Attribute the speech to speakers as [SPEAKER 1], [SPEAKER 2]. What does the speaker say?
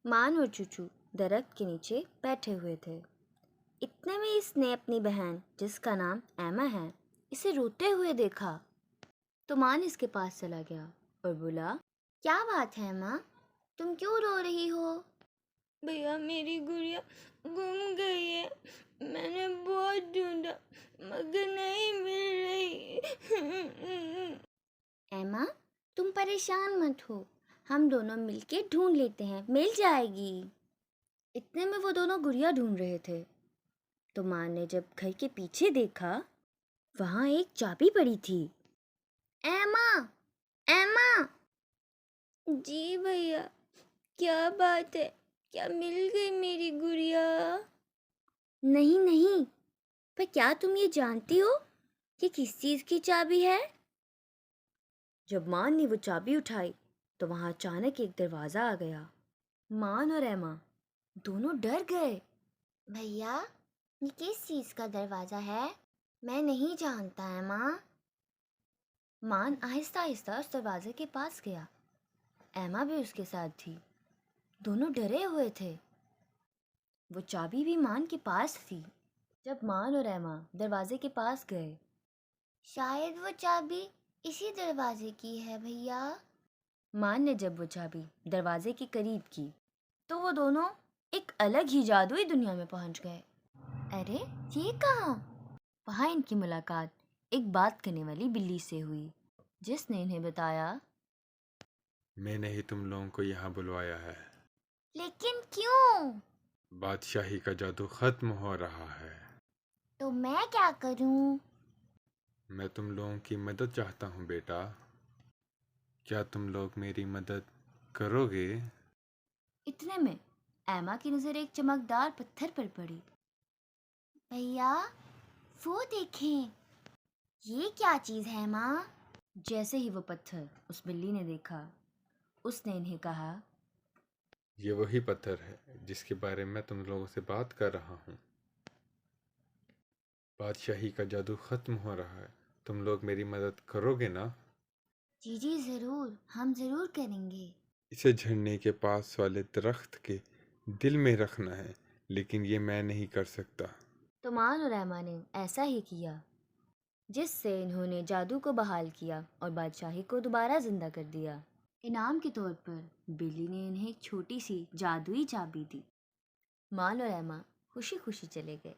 [SPEAKER 1] مان اور چوچو درخت کے نیچے بیٹھے ہوئے تھے۔ اتنے میں اس نے اپنی بہن جس کا نام ایما ہے اسے روتے ہوئے دیکھا تو مان اس کے پاس چلا گیا اور بولا، کیا بات ہے ایما، تم کیوں رو رہی ہو؟
[SPEAKER 2] بھیا میری گڑیا گم گئی ہے، میں نے بہت ڈھونڈا مگر نہیں مل رہی۔
[SPEAKER 1] ایما تم پریشان مت ہو، ہم دونوں مل کے ڈھونڈ لیتے ہیں، مل جائے گی۔ اتنے میں وہ دونوں گڑیا ڈھونڈ رہے تھے تو ماں نے جب گھر کے پیچھے دیکھا وہاں ایک چابی پڑی تھی۔ ایما ایما!
[SPEAKER 2] جی بھیا، کیا بات ہے؟ کیا مل گئی میری گڑیا؟
[SPEAKER 1] نہیں، پر کیا تم یہ جانتی ہو کہ کس چیز کی چابی ہے؟ جب مان نے وہ چابی اٹھائی تو وہاں اچانک ایک دروازہ آ گیا۔ مان اور ایما دونوں ڈر گئے۔ بھیا یہ کس چیز کا دروازہ ہے؟ میں نہیں جانتا ایما۔ مان آہستہ آہستہ اس دروازے کے پاس گیا، ایما بھی اس کے ساتھ تھی، دونوں ڈرے ہوئے تھے۔ وہ چابی بھی مان کے پاس تھی۔ جب مان اور ایما دروازے کے پاس گئے، شاید وہ چابی اسی دروازے کی ہے بھیا۔ مان نے جب وہ چابی دروازے کے قریب کی تو وہ دونوں ایک الگ ہی جادوئی دنیا میں پہنچ گئے۔ ارے یہ کہاں؟ وہاں ان کی ملاقات ایک بات کرنے والی بلی سے ہوئی جس نے انہیں بتایا،
[SPEAKER 3] میں نے ہی تم لوگوں کو یہاں بلوایا ہے۔
[SPEAKER 1] لیکن کیوں؟
[SPEAKER 3] بادشاہی کا جادو ختم ہو رہا ہے۔
[SPEAKER 1] تو میں کیا کروں؟
[SPEAKER 3] میں تم لوگوں کی مدد چاہتا ہوں بیٹا، کیا تم لوگ میری مدد کرو گے؟
[SPEAKER 1] اتنے میں ایما کی نظر ایک چمکدار پتھر پر پڑی۔ بھیا وہ دیکھیں، یہ کیا چیز ہے ایما؟ جیسے ہی وہ پتھر اس بلی نے دیکھا اس نے انہیں کہا،
[SPEAKER 3] یہ وہی پتھر ہے جس کے بارے میں تم لوگوں سے بات کر رہا ہوں۔ بادشاہی کا جادو ختم ہو رہا ہے، تم لوگ میری مدد کرو گے نا؟
[SPEAKER 1] جی ضرور، ہم ضرور کریں گے۔
[SPEAKER 3] اسے جھرنے کے پاس والے درخت کے دل میں رکھنا ہے، لیکن یہ میں نہیں کر سکتا۔
[SPEAKER 1] تو مان اور ایما نے ایسا ہی کیا جس سے انہوں نے جادو کو بحال کیا اور بادشاہی کو دوبارہ زندہ کر دیا۔ انعام کے طور پر بلی نے انہیں ایک چھوٹی سی جادوئی چابی دی۔ مان اور ایما خوشی خوشی چلے گئے۔